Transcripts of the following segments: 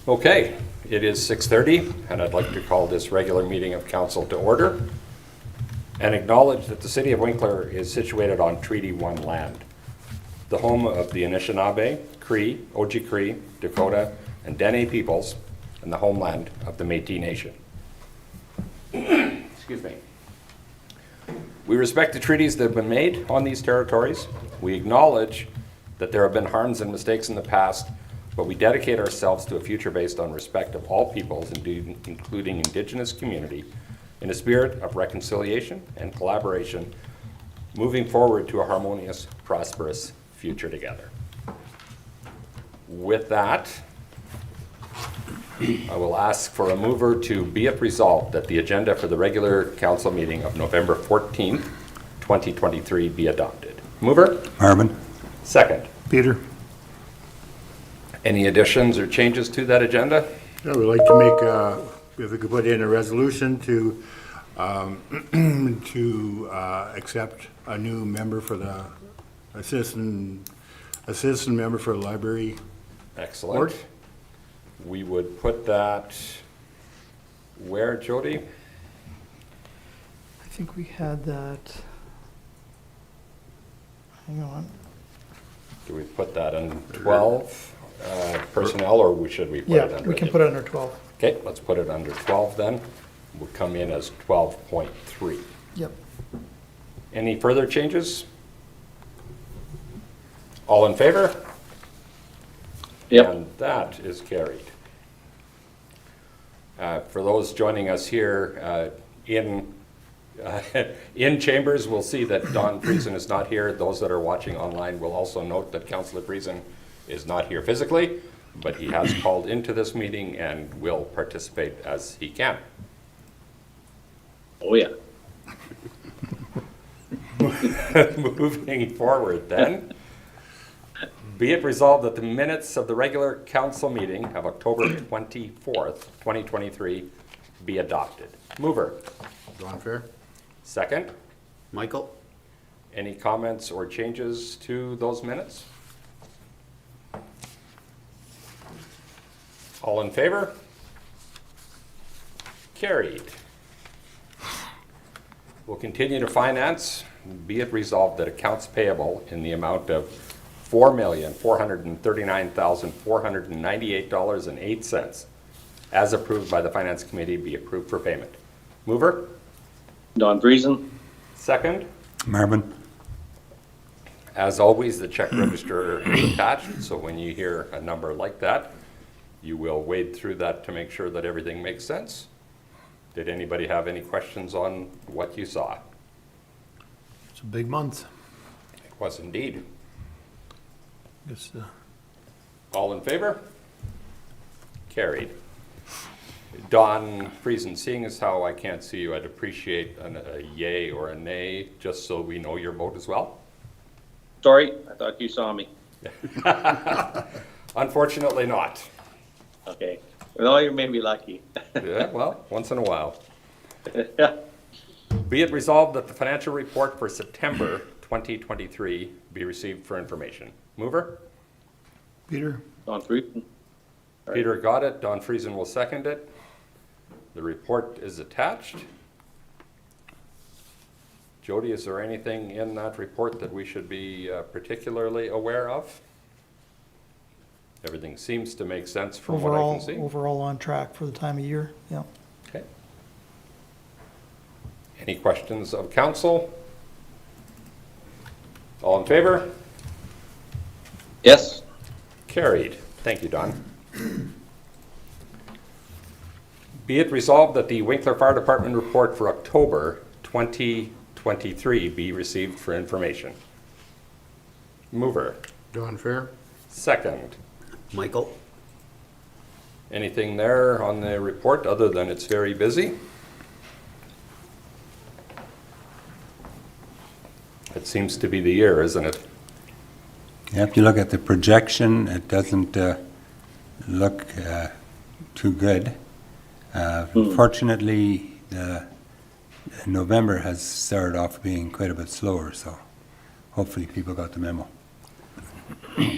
Okay, it is 6:30, and I'd like to call this regular meeting of council to order and acknowledge that the city of Winkler is situated on Treaty 1 land, the home of the Anishinaabe, Cree, Oji-Cree, Dakota, and Dene peoples, and the homeland of the Métis Nation. Excuse me. We respect the treaties that have been made on these territories. We acknowledge that there have been harms and mistakes in the past, but we dedicate ourselves to a future based on respect of all peoples, including Indigenous community, in a spirit of reconciliation and collaboration, moving forward to a harmonious, prosperous future together. With that, I will ask for a mover to be it resolved that the agenda for the regular council meeting of November 14th, 2023 be adopted. Mover? Marvin. Second. Peter. Any additions or changes to that agenda? I would like to make, if we could put in a resolution to accept a new member for the assistant member for the library. Excellent. Board. We would put that where, Jody? I think we had that. Hang on. Do we put that in 12 personnel, or should we put it Yeah, under? we can put it under 12. Okay, let's put it under 12 then. We'll come in as 12.3. Yep. Any further changes? All in favor? Yep. And that is carried. For those joining us here in chambers, we'll see that Don Friesen is not here. Those that are watching online will also note that Councillor Friesen is not here physically, but he has called into this meeting and will participate as he can. Oh, yeah. Moving forward then, be it resolved that the minutes of the regular council meeting of October 24th, 2023 be adopted. Mover? Don Fair. Second? Michael. Any comments or changes to those minutes? All in favor? Carried. We'll continue to finance. Be it resolved that accounts payable in the amount of $4,439,498.08 as approved by the Finance Committee be approved for payment. Mover? Don Friesen. Second? Marvin. As always, the check register is attached, so when you hear a number like that, you will wade through that to make sure that everything makes sense. Did anybody have any questions on what you saw? It's a big month. It was indeed. Guess, All in favor? Carried. Don Friesen, seeing as how I can't see you, I'd appreciate a yay or a nay, just so we know your vote as well. Sorry, I thought you saw me. Unfortunately not. Okay. Well, you may be lucky. Yeah, well, once in a while. Be it resolved that the financial report for September 2023 be received for information. Mover? Peter. Don Friesen. Peter got it. Don Friesen will second it. The report is attached. Jody, is there anything in that report that we should be particularly aware of? Everything seems to make sense from what I can see. Overall on track for the time of year, yeah. Okay. Any questions of council? All in favor? Yes. Carried. Thank you, Don. Be it resolved that the Winkler Fire Department report for October 2023 be received for information. Mover. Don Fair. Second. Michael. Anything there on the report other than it's very busy? It seems to be the year, isn't it? Yeah, if you look at the projection, it doesn't look too good. Fortunately, November has started off being quite a bit slower, so hopefully people got the memo.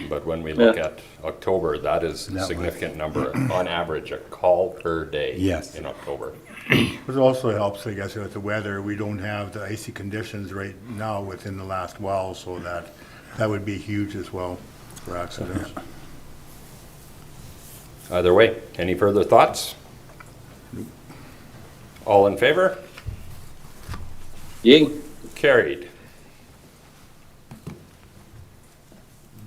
But when we look Yeah. at October, that is a That was- significant number, on average, a call per day. Yes. In October. It also helps, I guess, with the weather. We don't have the icy conditions right now within the last while, so that would be huge as well for accidents. Either way, any further thoughts? All in favor? Ying. Carried.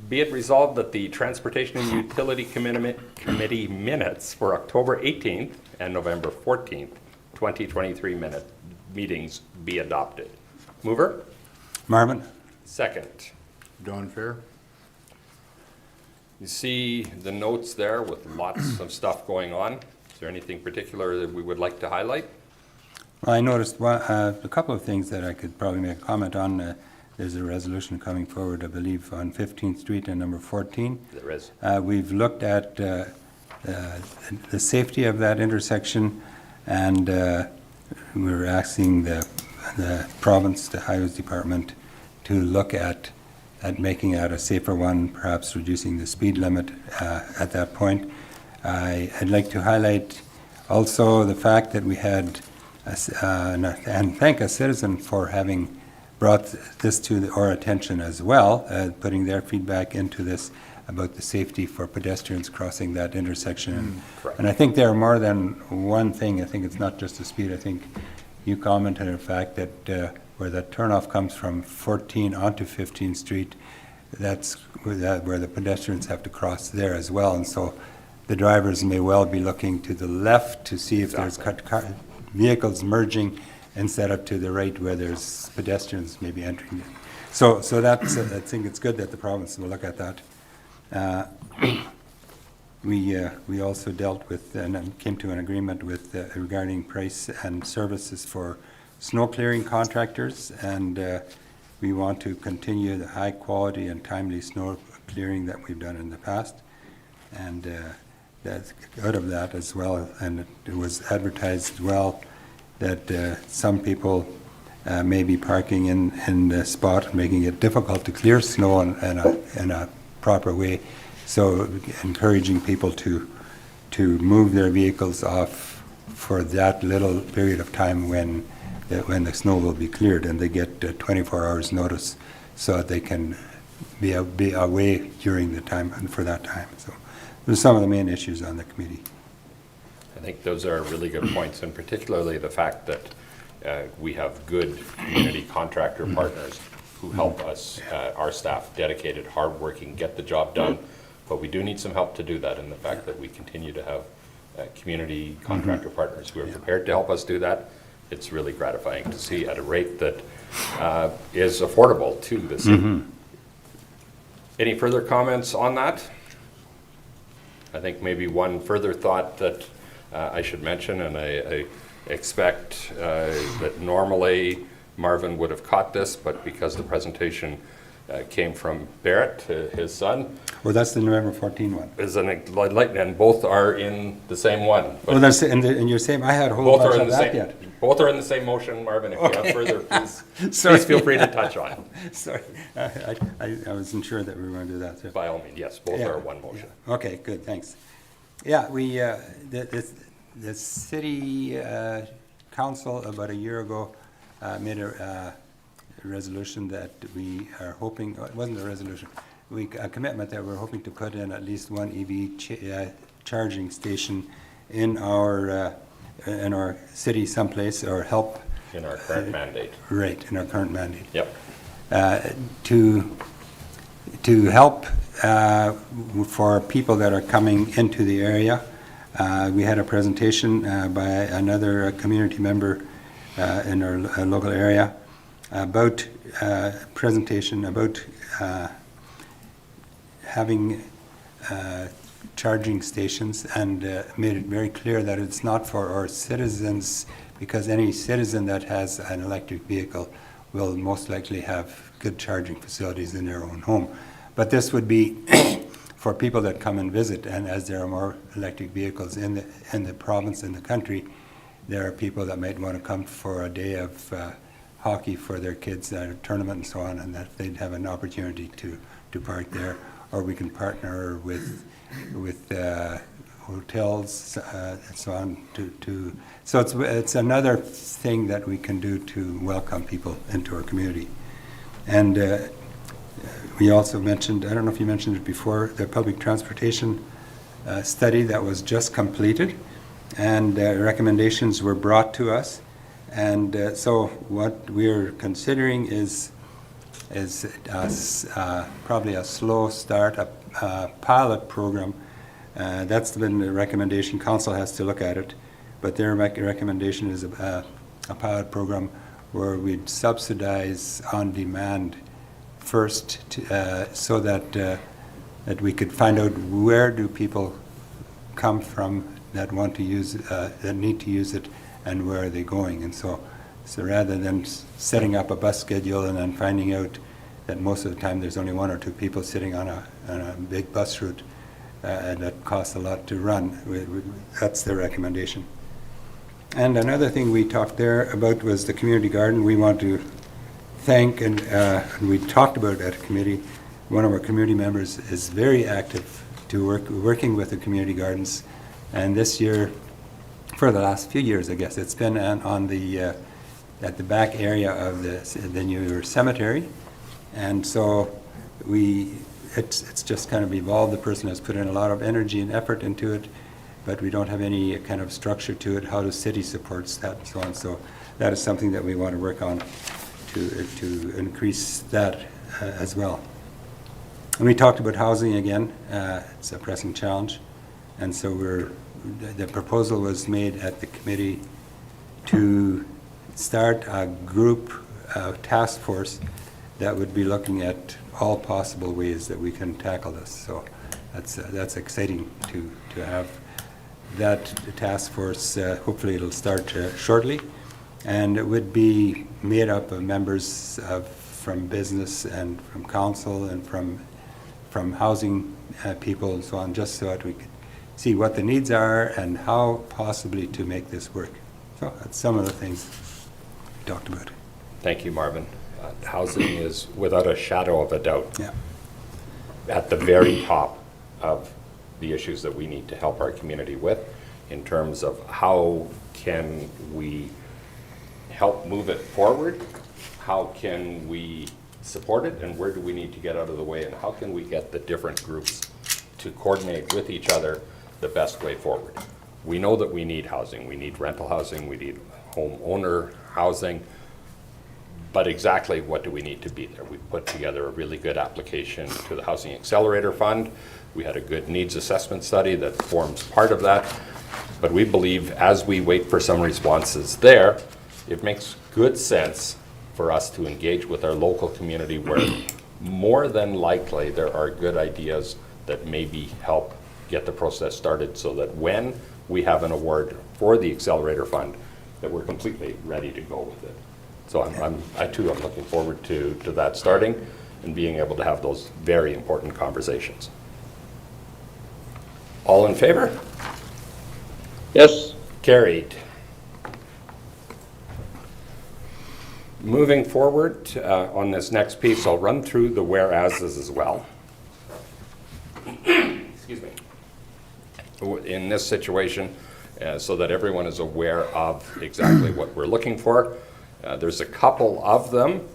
Be it resolved that the Transportation and Utility Committee minutes for October 18th and November 14th, 2023 meetings be adopted. Mover? Marvin? Second. Don Fair? You see the notes there with lots of stuff going on. Is there anything particular that we would like to highlight? Well, I noticed a couple of things that I could probably make a comment on. There's a resolution coming forward, I believe, on 15th Street and number 14. There is. We've looked at the safety of that intersection, and we're asking the province, the Highways Department, to look at making that a safer one, perhaps reducing the speed limit at that point. I'd like to highlight also the fact that we had, and thank a citizen for having brought this to our attention as well, putting their feedback into this about the safety for pedestrians crossing that intersection. Correct. And I think there are more than one thing. I think it's not just the speed. I think you commented on the fact that where the turnoff comes from 14 onto 15th Street, that's where the pedestrians have to cross there as well. And so the drivers may well be looking to the left to see if there's vehicles merging, instead of to the right where there's pedestrians maybe entering it. So that's, I think it's good that the province will look at that. We also dealt with and came to an agreement with regarding price and services for snow clearing contractors, and we want to continue the high quality and timely snow clearing that we've done in the past. And that's out of that as well, and it was advertised well that some people may be parking in the spot, making it difficult to clear snow in a proper way. So encouraging people to move their vehicles off for that little period of time when the snow will be cleared, and they get 24 hours notice so that they can be away during the time and for that time. So those are some of the main issues on the committee. I think those are really good points, and particularly the fact that we have good community contractor partners who help us, our staff, dedicated, hardworking, get the job done. But we do need some help to do that, and the fact that we continue to have community contractor partners who are prepared to help us do that, it's really gratifying to see at a rate that is affordable to the city. Any further comments on that? I think maybe one further thought that I should mention, and I expect that normally Marvin would have caught this, but because the presentation came from Barrett, his son, Well, that's the November 14 one. is and both are in the same one. But Well, that's in your same. I had a whole both are bunch in of the that same. yet. Both are in the same motion, Marvin. If you have further, Sorry. please feel free to touch on it. Sorry, I wasn't sure that we were going to do that. So. By all means, yes, both Yeah. are one motion. Okay, good, thanks. Yeah, we, the city council about a year ago made a resolution that we are hoping, it wasn't a resolution, a commitment that we're hoping to put in at least one EV charging station in our city someplace, or help. In our current mandate. Right, in our current mandate. Yep. To help for people that are coming into the area. We had a presentation by another community member in our local area about having charging stations, and made it very clear that it's not for our citizens, because any citizen that has an electric vehicle will most likely have good charging facilities in their own home. But this would be for people that come and visit, and as there are more electric vehicles in the province, in the country, there are people that might want to come for a day of hockey for their kids at a tournament and so on, and that they'd have an opportunity to park there. or we can partner with hotels and so on so it's another thing that we can do to welcome people into our community. And we also mentioned, I don't know if you mentioned it before, the public transportation study that was just completed, and recommendations were brought to us. And so what we're considering is probably a slow start, a pilot program. That's been the recommendation. Council has to look at it, but their recommendation is a pilot program where we'd subsidize on demand first, so that we could find out where do people come from that want to use, that need to use it, and where are they going. And so rather than setting up a bus schedule and then finding out that most of the time there's only one or two people sitting on a big bus route, and that costs a lot to run, that's the recommendation. And another thing we talked there about was the community garden. We want to thank, and we talked about it at a committee, one of our community members is very active to working with the community gardens. And this year, for the last few years, I guess, it's been on the at the back area of the new cemetery. And so it's just kind of evolved. The person has put in a lot of energy and effort into it, but we don't have any kind of structure to it, how the city supports that and so on. So that is something that we want to work on to increase that as well. And we talked about housing again. It's a pressing challenge. And so the proposal was made at the committee to start a group task force that would be looking at all possible ways that we can tackle this. So that's exciting to have that task force. Hopefully it'll start shortly, and it would be made up of members from business and from council and from housing people and so on, just so that we could see what the needs are and how possibly to make this work. So that's some of the things we talked about. Thank you, Marvin. Housing is, without a shadow of a doubt, at the very top of the issues that we need to help our community with, in terms of how can we help move it forward, how can we support it, and where do we need to get out of the way, and how can we get the different groups to coordinate with each other the best way forward. We know that we need housing. We need rental housing. We need homeowner housing. But exactly what do we need to be there? We put together a really good application to the Housing Accelerator Fund. We had a good needs assessment study that forms part of that. But we believe as we wait for some responses there, it makes good sense for us to engage with our local community, where more than likely there are good ideas that maybe help get the process started, so that when we have an award for the Accelerator Fund, that we're completely ready to go with it. So I too am looking forward to that starting and being able to have those very important conversations. All in favor? Yes. Carried. Moving forward on this next piece, I'll run through the whereases as well. Excuse me. In this situation, so that everyone is aware of exactly what we're looking for. There's a couple of them.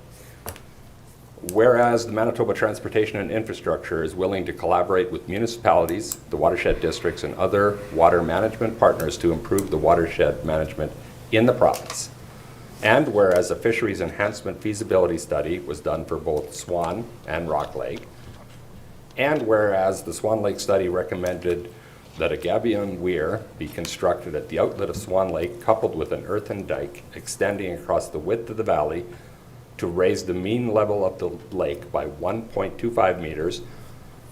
Whereas the Manitoba Transportation and Infrastructure is willing to collaborate with municipalities, the watershed districts, and other water management partners to improve the watershed management in the province. And whereas a fisheries enhancement feasibility study was done for both Swan and Rock Lake. And whereas the Swan Lake study recommended that a gabion weir be constructed at the outlet of Swan Lake, coupled with an earthen dike extending across the width of the valley to raise the mean level of the lake by 1.25 meters.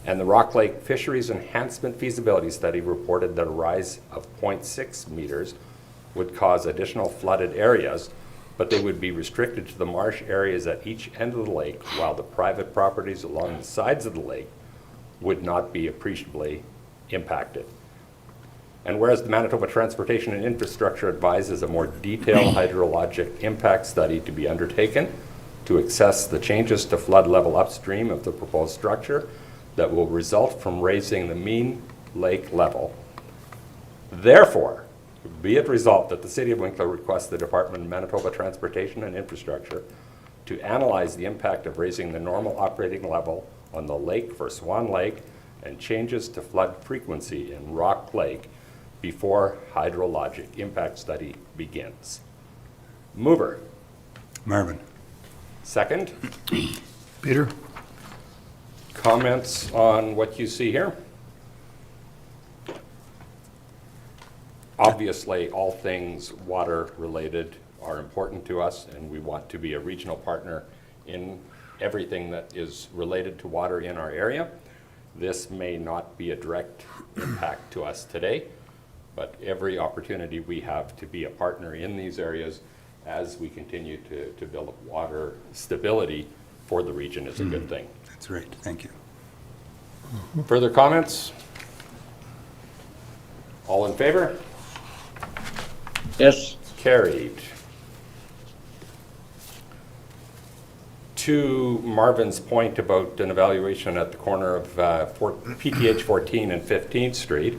And the Rock Lake Fisheries Enhancement Feasibility Study reported that a rise of 0.6 meters would cause additional flooded areas, but they would be restricted to the marsh areas at each end of the lake, while the private properties along the sides of the lake would not be appreciably impacted. And whereas the Manitoba Transportation and Infrastructure advises a more detailed hydrologic impact study to be undertaken to assess the changes to flood level upstream of the proposed structure, that will result from raising the mean lake level. Therefore, be it resolved that the City of Winkler requests the Department of Manitoba Transportation and Infrastructure to analyze the impact of raising the normal operating level on the lake for Swan Lake and changes to flood frequency in Rock Lake before hydrologic impact study begins. Mover. Marvin. Second. Peter? Comments on what you see here? Obviously, all things water-related are important to us, and we want to be a regional partner in everything that is related to water in our area. This may not be a direct impact to us today, but every opportunity we have to be a partner in these areas as we continue to build up water stability for the region is a good thing. That's right. Thank you. Further comments? All in favor? Yes. Carried. To Marvin's point about an evaluation at the corner of PTH 14 and 15th Street,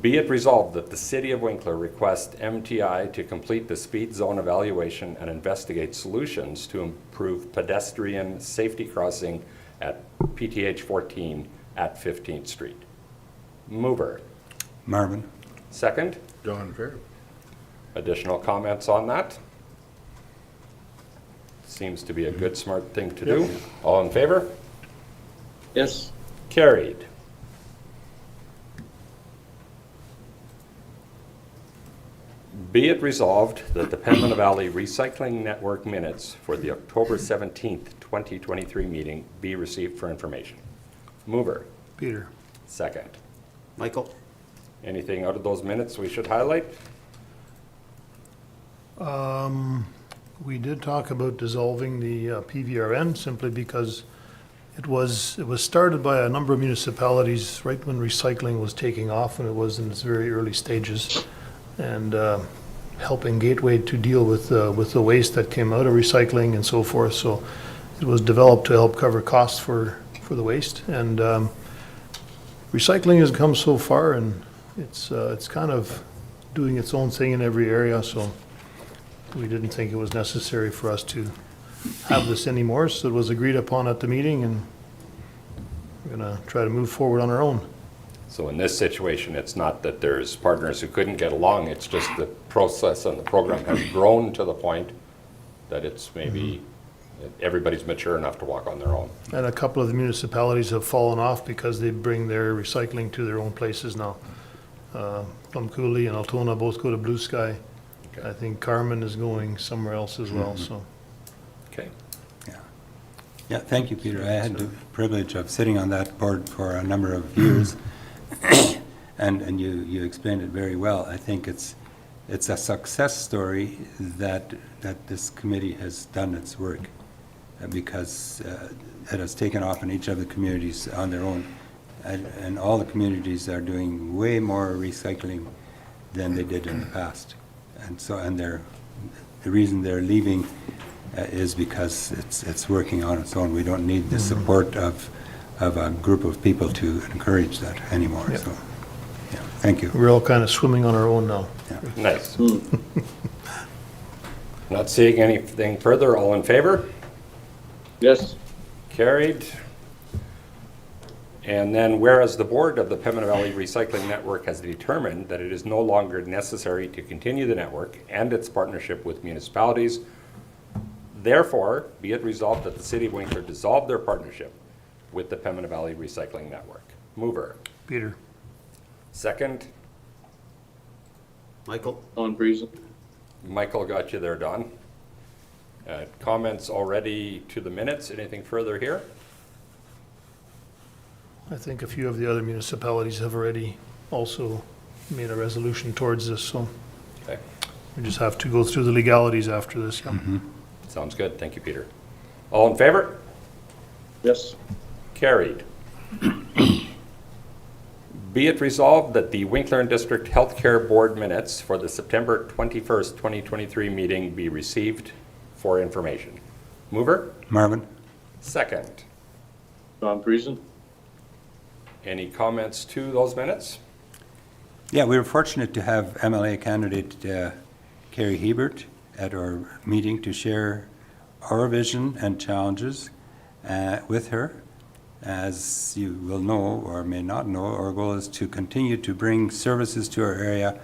be it resolved that the City of Winkler request MTI to complete the speed zone evaluation and investigate solutions to improve pedestrian safety crossing at PTH 14 at 15th Street. Mover. Marvin. Second. John Fair. Additional comments on that? Seems to be a good, smart thing to do. All in favor? Yes. Carried. Be it resolved that the Pembina Valley Recycling Network minutes for the October 17th, 2023 meeting be received for information. Mover. Peter? Second. Michael? Anything out of those minutes we should highlight? We did talk about dissolving the PVRN simply because it was started by a number of municipalities right when recycling was taking off, and it was in its very early stages, and helping Gateway to deal with the waste that came out of recycling and so forth. So it was developed to help cover costs for the waste, and recycling has come so far, and it's kind of doing its own thing in every area. So we didn't think it was necessary for us to have this anymore, so it was agreed upon at the meeting, and we're gonna try to move forward on our own. So in this situation, it's not that there's partners who couldn't get along, it's just the process and the program has grown to the point that it's maybe everybody's mature enough to walk on their own. And a couple of the municipalities have fallen off because they bring their recycling to their own places now. Plum Coulee and Altona both go to Blue Sky. Okay. I think Carmen is going somewhere else as well, so. Okay. Yeah, thank you, Peter. I had the privilege of sitting on that board for a number of years, and you explained it very well. I think it's a success story that this committee has done its work, because it has taken off in each of the communities on their own, and all the communities are doing way more recycling than they did in the past. And so, the reason they're leaving is because it's working on its own. We don't need the support of a group of people to encourage that anymore. Yep. So, yeah, thank you. We're all kind of swimming on our own now. Nice. Not seeing anything further, all in favor? Yes. Carried. And then whereas the board of the Pembina Valley Recycling Network has determined that it is no longer necessary to continue the network and its partnership with municipalities, therefore, be it resolved that the City of Winkler dissolve their partnership with the Pembina Valley Recycling Network. Mover. Peter? Second. Michael? On Friesen. Michael got you there, Don. Comments already to the minutes. Anything further here? I think a few of the other municipalities have already also made a resolution towards this, so Okay. we just have to go through the legalities after this. Yeah. Sounds good. Thank you, Peter. All in favor? Yes. Carried. Be it resolved that the Winkler and District Healthcare Board minutes for the September 21st, 2023 meeting be received for information. Mover? Marvin? Second. John Friesen. Any comments to those minutes? Yeah, we were fortunate to have MLA candidate Carrie Hebert at our meeting to share our vision and challenges with her. As you will know or may not know, our goal is to continue to bring services to our area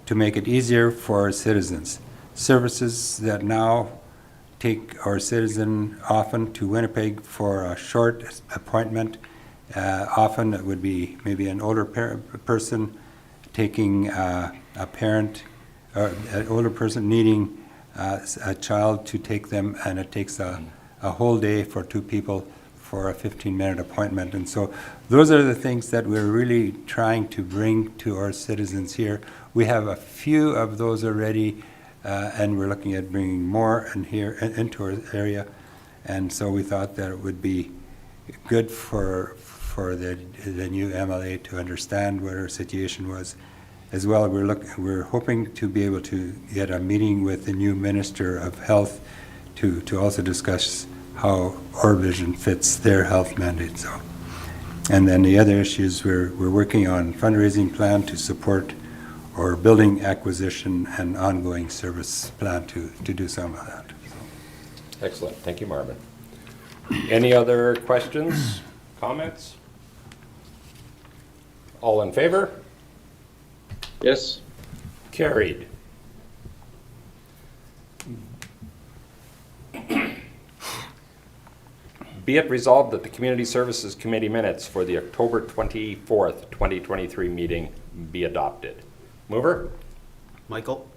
to make it easier for our citizens. Services that now take our citizen often to Winnipeg for a short appointment. Often it would be maybe an older person taking a parent, or an older person needing a child to take them, and it takes a whole day for two people for a 15-minute appointment. And so those are the things that we're really trying to bring to our citizens here. We have a few of those already, and we're looking at bringing more into our area. And so we thought that it would be good for the new MLA to understand what our situation was. As well, we're hoping to be able to get a meeting with the new Minister of Health to also discuss how our vision fits their health mandate. So, and then the other issues, we're working on fundraising plan to support our building acquisition and ongoing service plan to do some of that. Excellent. Thank you, Marvin. Any other questions, comments? All in favor? Yes. Carried. Be it resolved that the Community Services Committee minutes for the October 24th, 2023 meeting be adopted. Mover? Michael?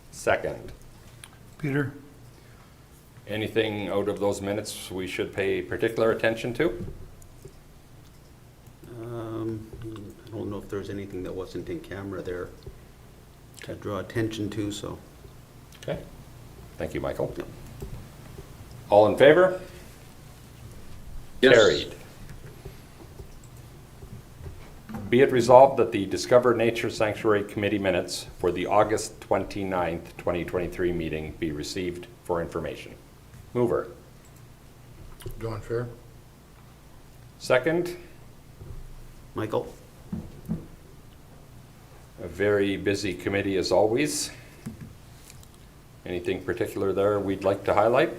Second. Peter? Anything out of those minutes we should pay particular attention to? I don't know if there's anything that wasn't in camera there to draw attention to, so. Okay. Thank you, Michael. All in favor? Yes. Carried. Be it resolved that the Discover Nature Sanctuary Committee minutes for the August 29th, 2023 meeting be received for information. Mover. John Fair? Second. Michael? A very busy committee as always. Anything particular there we'd like to highlight?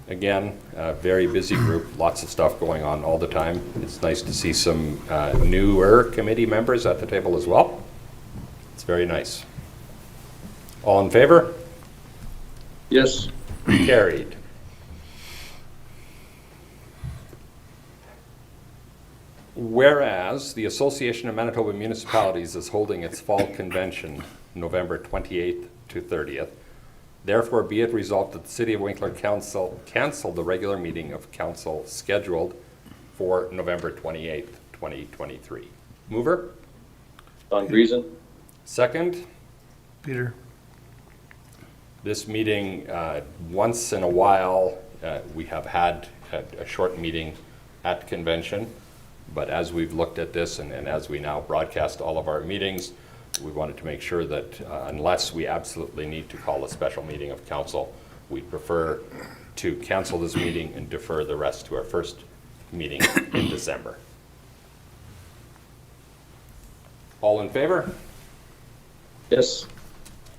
Again, a very busy group, lots of stuff going on all the time. It's nice to see some newer committee members at the table as well. It's very nice. All in favor? Yes. Carried. Whereas the Association of Manitoba Municipalities is holding its fall convention November 28th to 30th, therefore be it resolved that the City of Winkler Council cancel the regular meeting of council scheduled for November 28th, 2023. Mover? John Friesen. Second. Peter? This meeting, once in a while, we have had a short meeting at convention, but as we've looked at this and as we now broadcast all of our meetings, we wanted to make sure that unless we absolutely need to call a special meeting of council, we prefer to cancel this meeting and defer the rest to our first meeting in December. All in favor? Yes.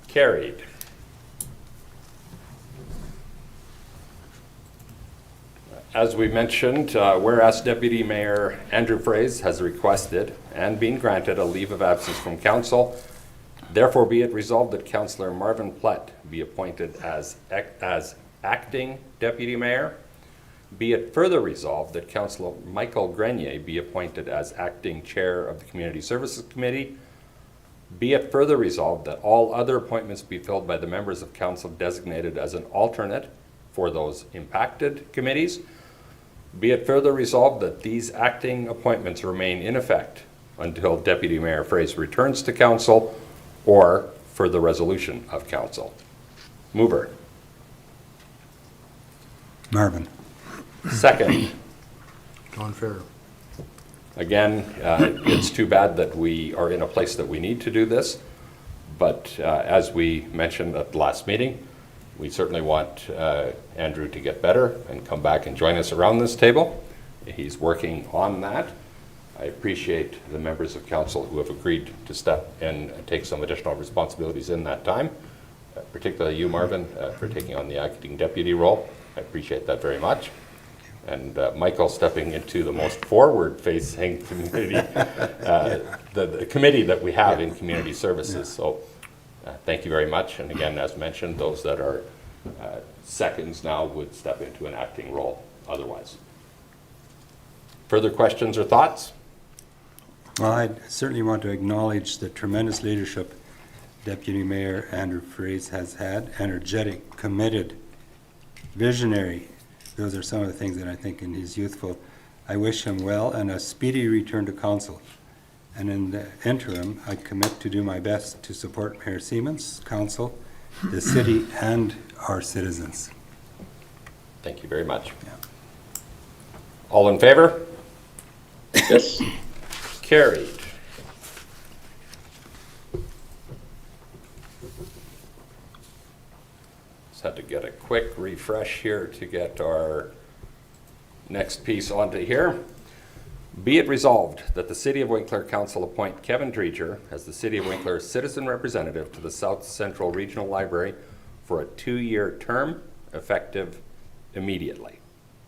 Carried. As we mentioned, whereas Deputy Mayor Andrew Fraze has requested and been granted a leave of absence from council, therefore be it resolved that Councillor Marvin Plett be appointed as acting Deputy Mayor. Be it further resolved that Councillor Michael Grenier be appointed as acting Chair of the Community Services Committee. Be it further resolved that all other appointments be filled by the members of council designated as an alternate for those impacted committees. Be it further resolved that these acting appointments remain in effect until Deputy Mayor Fraze returns to council or for the resolution of council. Mover. Marvin? Second. John Fair? Again, it's too bad that we are in a place that we need to do this, but as we mentioned at the last meeting, we certainly want Andrew to get better and come back and join us around this table. He's working on that. I appreciate the members of council who have agreed to step in and take some additional responsibilities in that time, particularly you, Marvin, for taking on the acting deputy role. I appreciate that very much. And Michael stepping into the most forward-facing community, the committee that we have in community services. So thank you very much. And again, as mentioned, those that are seconds now would step into an acting role otherwise. Further questions or thoughts? Well, I certainly want to acknowledge the tremendous leadership Deputy Mayor Andrew Fraze has had. Energetic, committed, visionary. Those are some of the things that I think in his youthful. I wish him well and a speedy return to council. And in the interim, I commit to do my best to support Mayor Siemens, council, the city, and our citizens. Thank you very much. All in favor? Yes. Carried. Just had to get a quick refresh here to get our next piece onto here. Be it resolved that the City of Winkler Council appoint Kevin Dreger as the City of Winkler Citizen Representative to the South Central Regional Library for a 2-year term, effective immediately.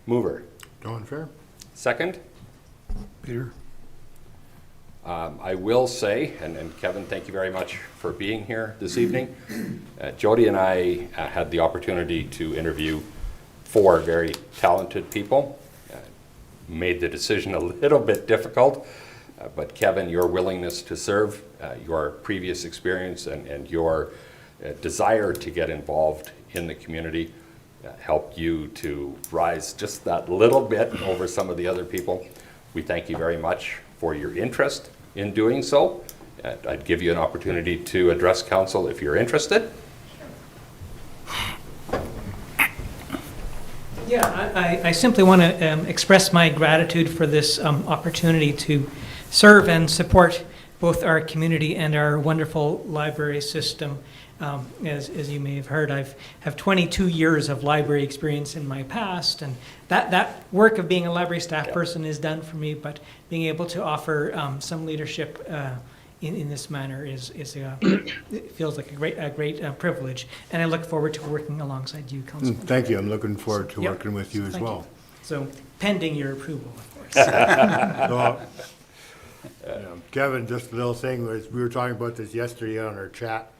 Mover. Don Fair? Second? Peter? I will say, and Kevin, thank you very much for being here this evening. Jody and I had the opportunity to interview 4 very talented people. Made the decision a little bit difficult, but Kevin, your willingness to serve, your previous experience, and your desire to get involved in the community helped you to rise just that little bit over some of the other people. We thank you very much for your interest in doing so. I'd give you an opportunity to address council if you're interested. Yeah, I simply want to express my gratitude for this opportunity to serve and support both our community and our wonderful library system. As you may have heard, I have 22 years of library experience in my past, and that work of being a library staff person is done for me, but being able to offer some leadership in this manner it feels like a great privilege, and I look forward to working alongside you, Councilman. Thank you. I'm looking forward to Yep. working with you as Thank well. So pending your approval, of course. So, Kevin, just a little thing, we were talking about this yesterday on our chat,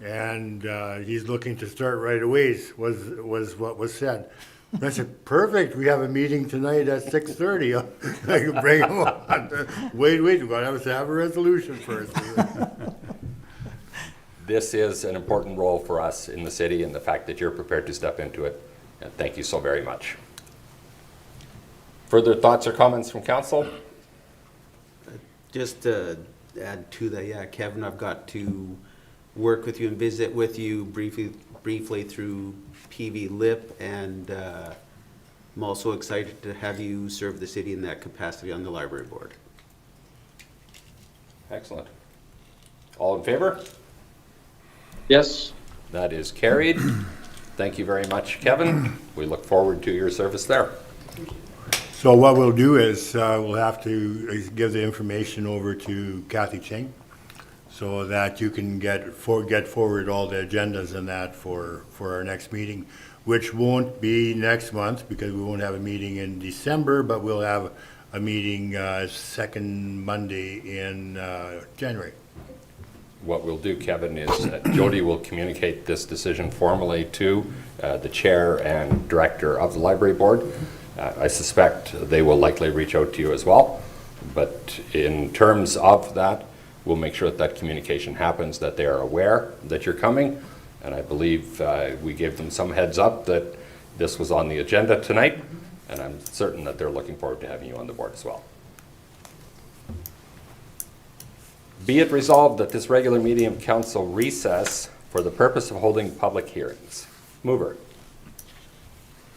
and he's looking to start right away, was what was said. I said, perfect, we have a meeting tonight at 6:30. I can bring him on. Wait, we're going to have a resolution first. This is an important role for us in the city, and the fact that you're prepared to step into it, and thank you so very much. Further thoughts or comments from council? Just to add to that, yeah, Kevin, I've got to work with you and visit with you briefly through PV Lip, and I'm also excited to have you serve the city in that capacity on the library board. Excellent. All in favor? Yes. That is carried. Thank you very much, Kevin. We look forward to your service there. So what we'll do is we'll have to give the information over to Kathy Ching so that you can get forward all the agendas and that for our next meeting, which won't be next month because we won't have a meeting in December, but we'll have a meeting second Monday in January. What we'll do, Kevin, is Jody will communicate this decision formally to the chair and director of the library board. I suspect they will likely reach out to you as well. But in terms of that, we'll make sure that that communication happens, that they are aware that you're coming. And I believe we gave them some heads up that this was on the agenda tonight. And I'm certain that they're looking forward to having you on the board as well. Be it resolved that this regular meeting of council recess for the purpose of holding public hearings. Mover.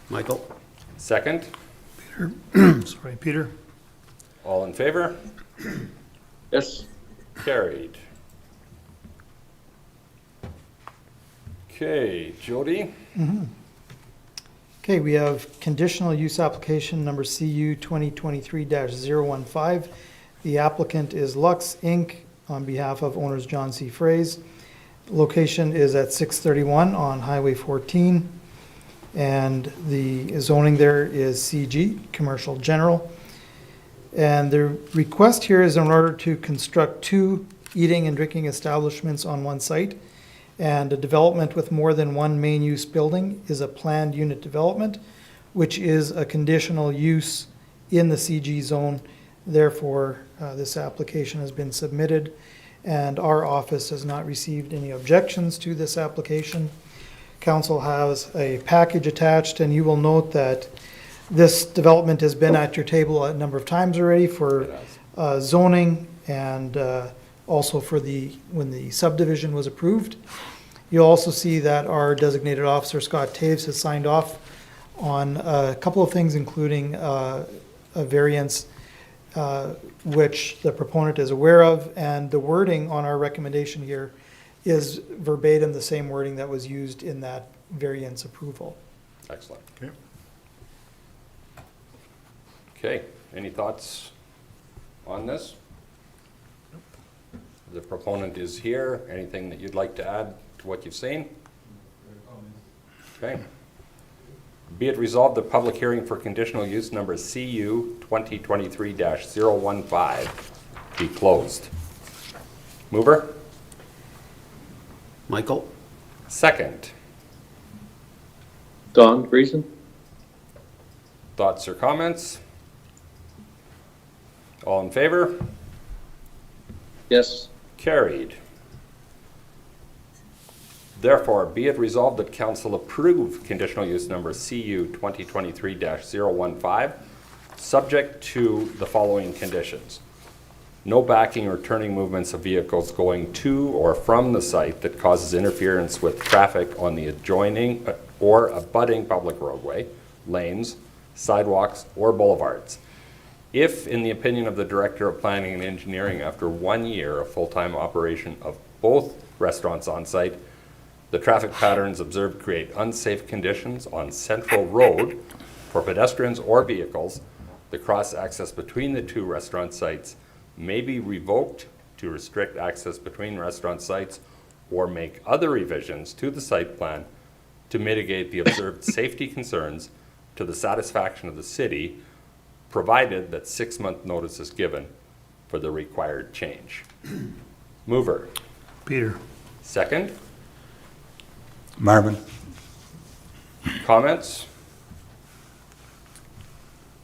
Michael? Second. Sorry, Peter? All in favor? Yes. Carried. Okay, Jody? Okay, we have conditional use application number CU 2023-015. The applicant is Lux Inc. on behalf of owners John C. Fraze. Location is at 631 on Highway 14. And the zoning there is CG, Commercial General. And the request here is in order to construct 2 eating and drinking establishments on one site. And a development with more than one main use building is a planned unit development, which is a conditional use in the CG zone. Therefore, this application has been submitted, and our office has not received any objections to this application. Council has a package attached, and you will note that this development has been at your table a number of times already for zoning and also for when the subdivision was approved. You'll also see that our designated officer, Scott Taves, has signed off on a couple of things, including a variance which the proponent is aware of, and the wording on our recommendation here is verbatim the same wording that was used in that variance approval. Excellent. Okay. Okay, any thoughts on this? The proponent is here. Anything that you'd like to add to what you've seen? Okay. Be it resolved, the public hearing for conditional use number CU 2023-015 be closed. Mover? Michael? Second. Don Friesen? Thoughts or comments? All in favor? Yes. Carried. Therefore, be it resolved that council approve conditional use number CU 2023-015, subject to the following conditions. No backing or turning movements of vehicles going to or from the site that causes interference with traffic on the adjoining or abutting public roadway, lanes, sidewalks, or boulevards. If, in the opinion of the Director of Planning and Engineering, after 1 year of full-time operation of both restaurants on site, the traffic patterns observed create unsafe conditions on Central Road for pedestrians or vehicles, the cross-access between the 2 restaurant sites may be revoked to restrict access between restaurant sites or make other revisions to the site plan to mitigate the observed safety concerns to the satisfaction of the city, provided that 6-month notice is given for the required change. Mover. Peter? Second. Marvin? Comments?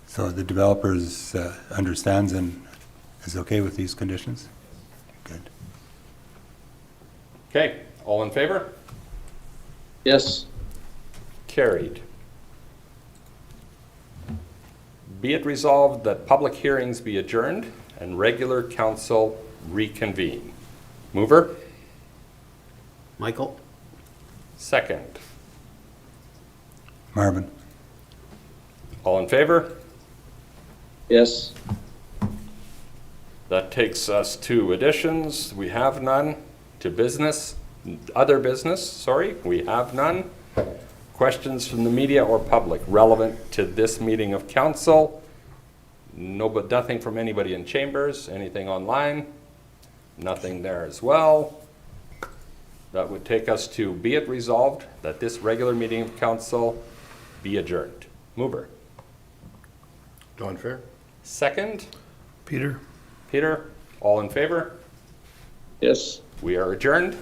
So the developers understands and is okay with these conditions? Good. Okay, all in favor? Yes. Carried. Be it resolved that public hearings be adjourned and regular council reconvene. Mover? Michael? Second. Marvin? All in favor? Yes. That takes us to additions. We have none. To business, other business, sorry, we have none. Questions from the media or public relevant to this meeting of council? No, but nothing from anybody in chambers. Anything online? Nothing there as well. That would take us to be it resolved that this regular meeting of council be adjourned. Mover. Don Fair? Second. Peter? Peter, all in favor? Yes. We are adjourned.